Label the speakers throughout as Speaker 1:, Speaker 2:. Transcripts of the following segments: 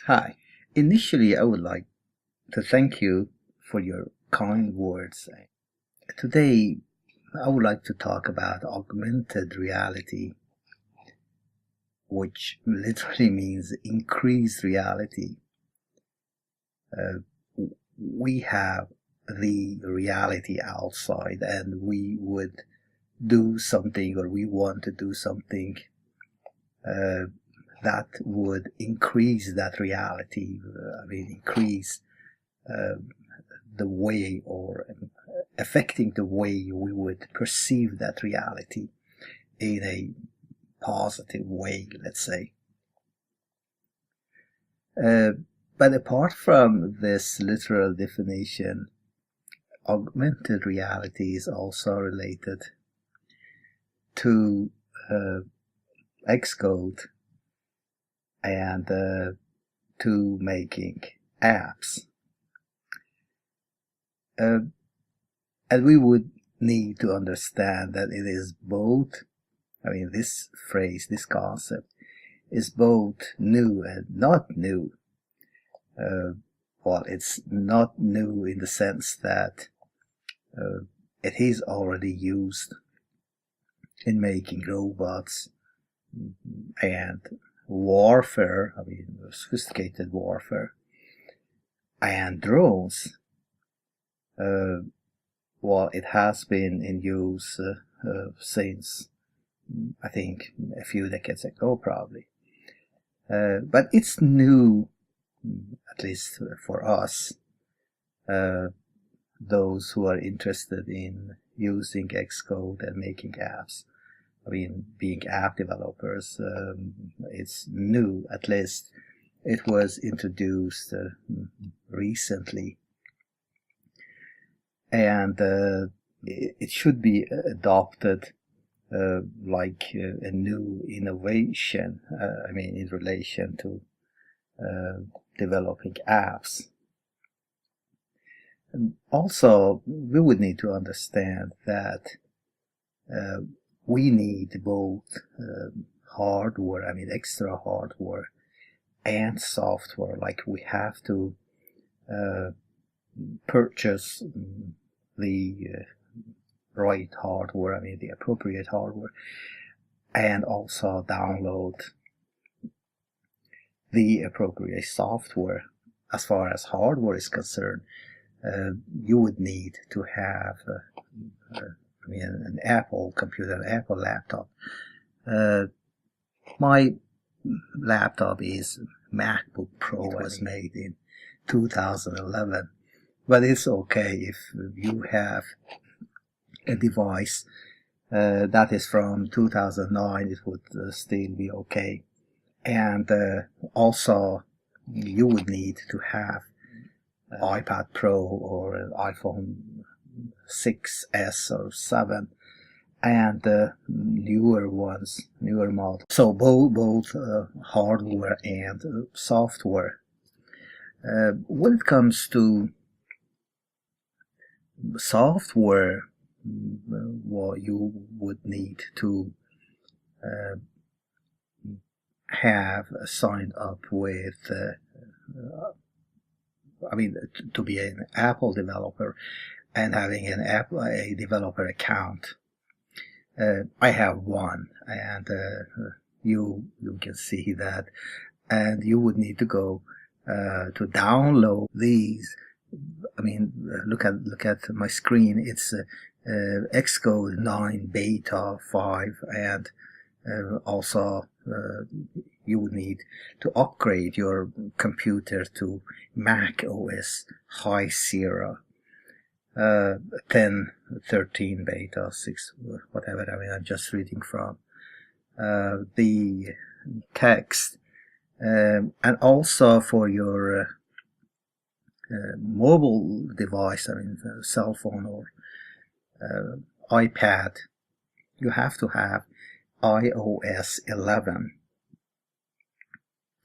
Speaker 1: Hi. Initially, I would like to thank you for your kind words. Today, I would like to talk about augmented reality, which literally means increased reality. We have the reality outside, and we would do something, or we want to do something that would increase that reality. Increase the way, or affecting the way we would perceive that reality in a positive way, let's say. But apart from this literal definition, augmented reality is also related to Xcode and to making apps. And we would need to understand that it is both, this phrase, this concept, is both new and not new. Well, it's not new in the sense that it is already used in making robots and warfare, sophisticated warfare, and drones. Well, it has been in use since, I think, a few decades ago, probably. But it's new, at least for us, those who are interested in using Xcode and making apps. Being app developers, it's new, at least. It was introduced recently. And it should be adopted like a new innovation, in relation to developing apps. And also, we would need to understand that we need both hardware, extra hardware, and software. Like, we have to purchase the right hardware, the appropriate hardware, and also download the appropriate software. As far as hardware is concerned, you would need to have an Apple computer, an Apple laptop. My laptop is MacBook Pro. It was made in 2011. But it's okay if you have a device that is from 2009, it would still be okay. And also, you would need to have an iPad Pro or an iPhone 6S or 7, and newer ones, newer models. So both hardware and software. When it comes to software, well, you would need to have signed up with to be an Apple developer and having a developer account. I have one, and you can see that, and you would need to go to download these. Look at my screen. It's Xcode 9 Beta 5, and also you would need to upgrade your computer to Mac OS High Sierra 10, 13 Beta 6, whatever. I'm just reading from the text, and also for your mobile device, cell phone or iPad, you have to have iOS 11.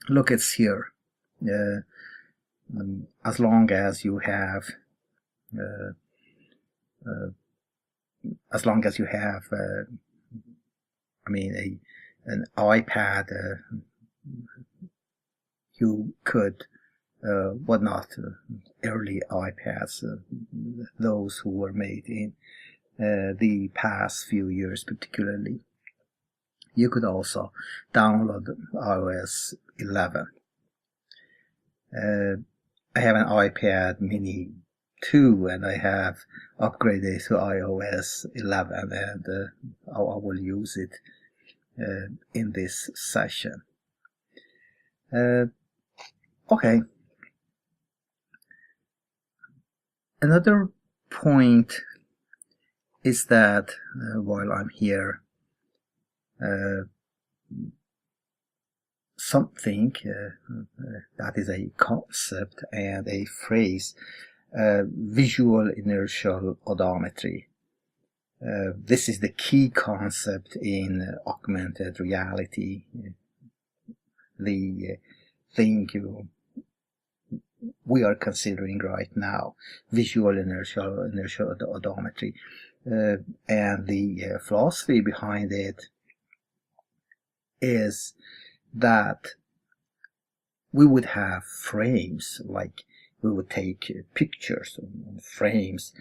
Speaker 1: Look, it's here. As long as you have an iPad, you could, early iPads, those who were made in the past few years particularly, you could also download iOS 11. I have an iPad mini 2 and I have upgraded to iOS 11, and I will use it in this session. Okay. Another point is that while I'm here, something that is a concept and a phrase, visual inertial odometry. This is the key concept in augmented reality, the thing we are considering right now, visual inertial odometry. And the philosophy behind it is that we would have frames, like we would take pictures of frames,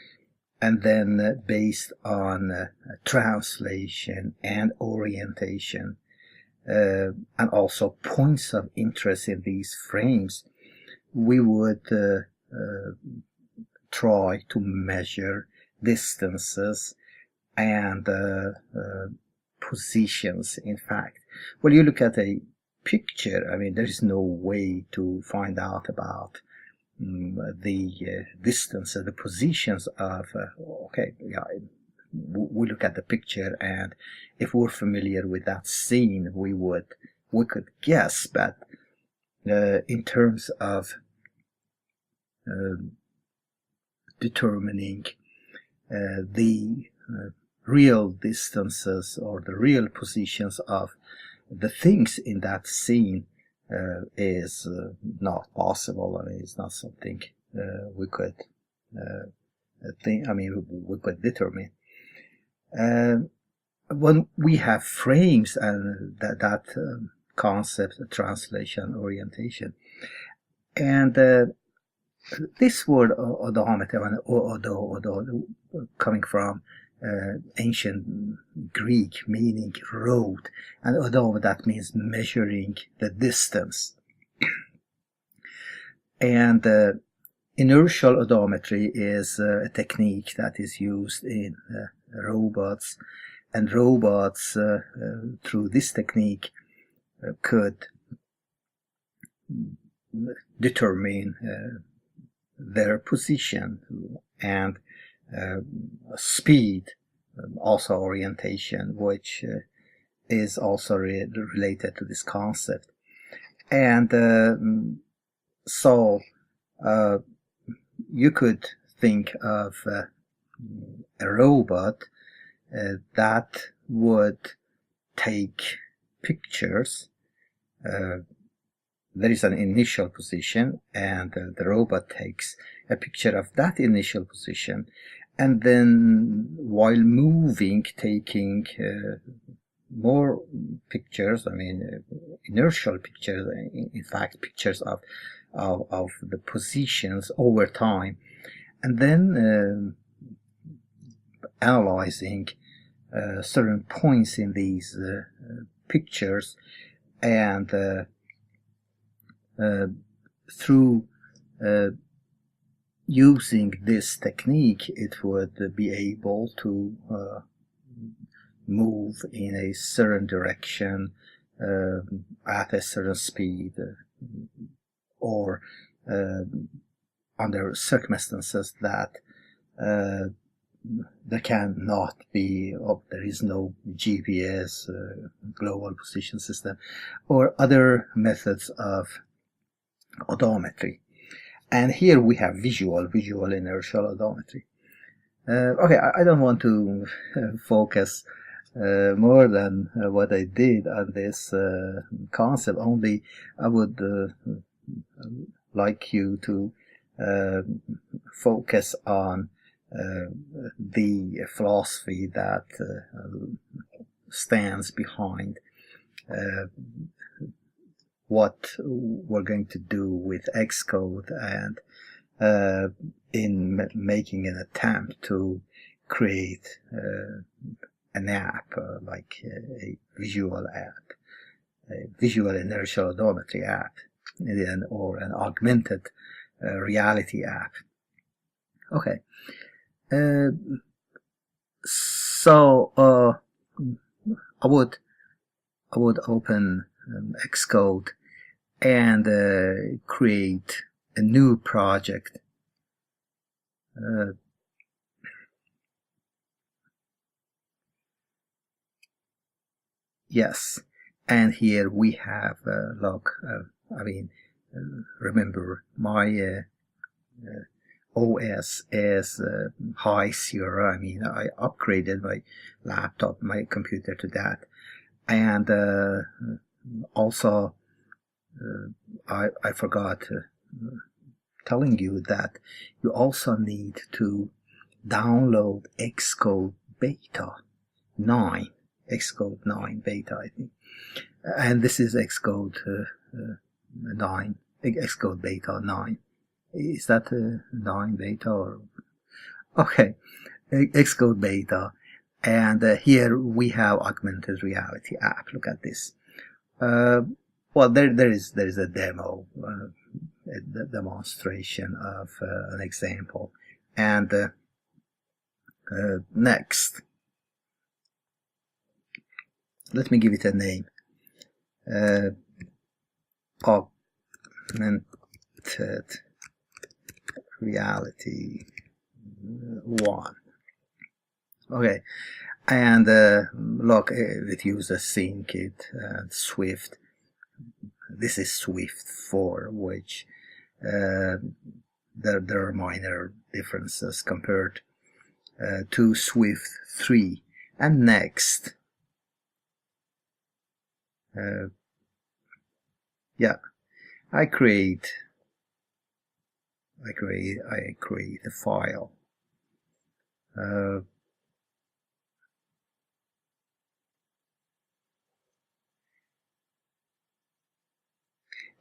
Speaker 1: and then based on translation and orientation, and also points of interest in these frames, we would try to measure distances and positions. In fact, when you look at a picture, I mean, there is no way to find out about the distance and the positions of we look at the picture, and if we're familiar with that scene, we could guess, but in terms of determining the real distances or the real positions of the things in that scene is not possible. I mean, it's not something we could we could determine. When we have frames and that concept, translation, orientation, and this word odometer, coming from ancient Greek, meaning road, and odo, that means measuring the distance. And inertial odometry is a technique that is used in robots, and robots through this technique could determine their position and speed, also orientation, which is also related to this concept. And so you could think of a robot that would take pictures. There is an initial position, and the robot takes a picture of that initial position, and then while moving, taking more pictures, I mean inertial pictures, in fact pictures of the positions over time, and then analyzing certain points in these pictures, and through using this technique, it would be able to move in a certain direction at a certain speed, or under circumstances that there cannot be, there is no GPS, global position system, or other methods of odometry. And here we have visual inertial odometry. Okay, I don't want to focus more than what I did on this concept. Only I would like you to focus on the philosophy that what we're going to do with Xcode, and in making an attempt to create an app, like a visual app, a visual inertial odometry app, or an augmented reality app. Okay. So I would open Xcode and create a new project. Yes, and here we have look. Remember my OS is High Sierra. I upgraded my laptop, my computer to that, and also I forgot telling you that you also need to download Xcode Beta 9, Xcode 9 Beta, I think, and this is Xcode 9, Xcode Beta 9. Is that 9 Beta or? Okay, Xcode Beta, and here we have augmented reality app. Look at this. Well, there is a demo, a demonstration of an example, and next, let me give it a name. Augmented reality 1. Okay, and look, it uses SceneKit and Swift. This is Swift 4, which there are minor differences compared to Swift 3. And next, yeah, I create a file.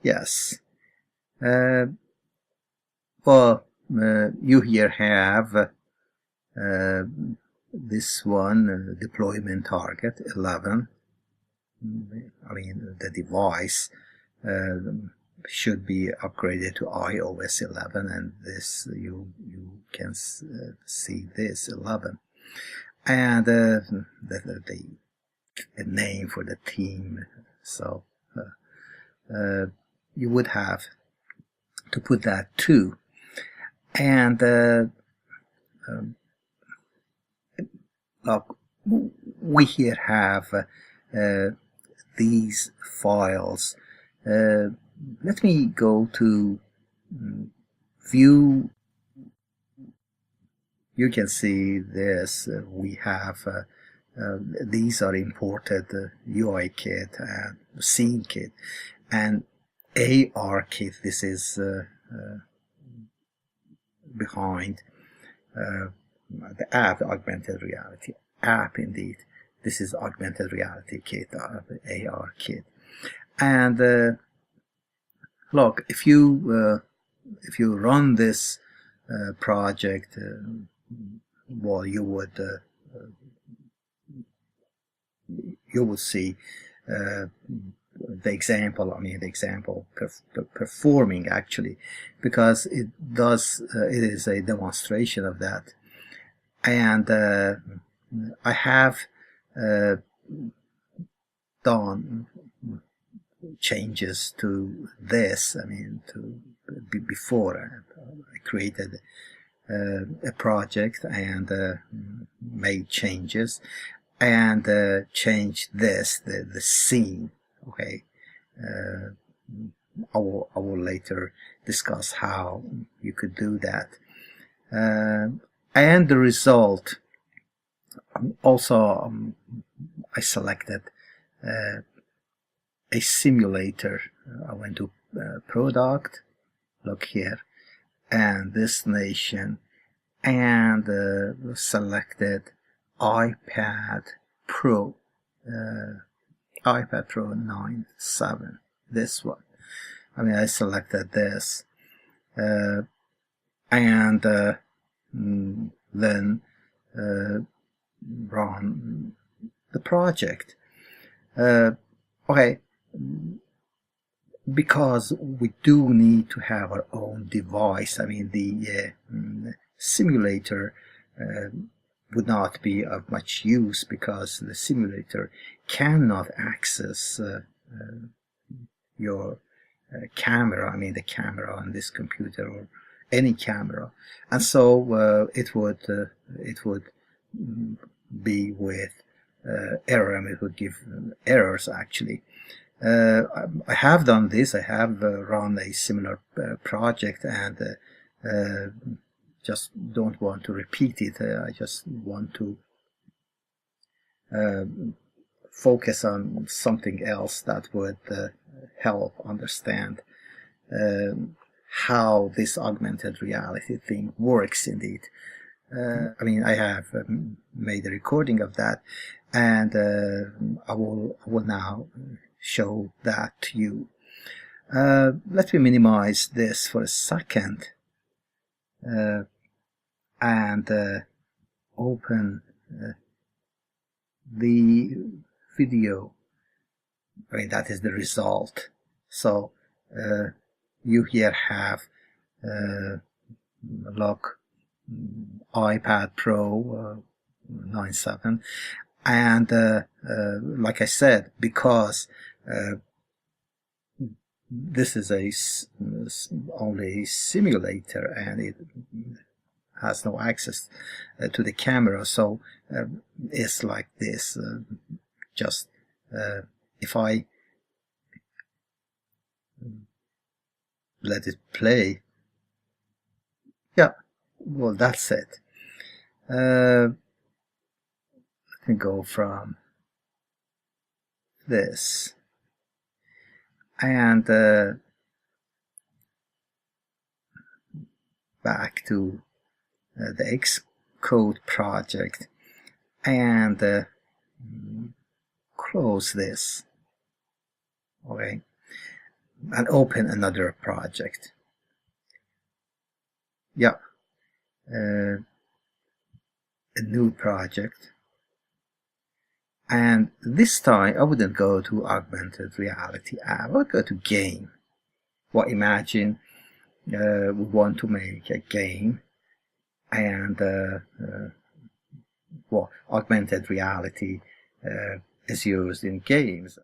Speaker 1: Yes. Well, you here have this one, deployment target 11. The device should be upgraded to iOS 11, and this you can see this 11, and the name for the team. So you would have to put that too, and we here have these files. Let me go to view. You can see this. We have these are imported UIKit and SceneKit and ARKit. This is behind the app, the augmented reality app. Indeed, this is augmented reality kit, ARKit. And look, if you run this project, well, you would see the example. The example performing actually, because it is a demonstration of that, and I have done changes to this. Before I created a project and made changes and changed this, the scene. Okay, I will later discuss how you could do that, and the result. Also, I selected a simulator. I went to product, look here, and destination, and selected iPad Pro, iPad Pro 9.7. this one. I mean, I selected this, and then run the project. Okay, because we do need to have our own device. I mean, the simulator would not be of much use, because the simulator cannot access your camera. I mean, the camera on this computer, or any camera, and so it would be with error. I mean, it would give errors actually. I have done this. I have run a similar project, and just don't want to repeat it. I just want to focus on something else that would help understand how this augmented reality thing works indeed. I mean, I have made a recording of that, and I will now show that to you. Let me minimize this for a second and open the video. I mean, that is the result. So you here have look, iPad Pro 9.7, and like I said, because this is only a simulator and it has no access to the camera, so it's like this. Just if I let it play, yeah, well, that's it. Let me go from this and back to the Xcode project, and close this, okay, and open another project. Yeah, a new project, and this time I wouldn't go to augmented reality app. I would go to game. Well, imagine we want to make a game, and well, augmented reality is used in games.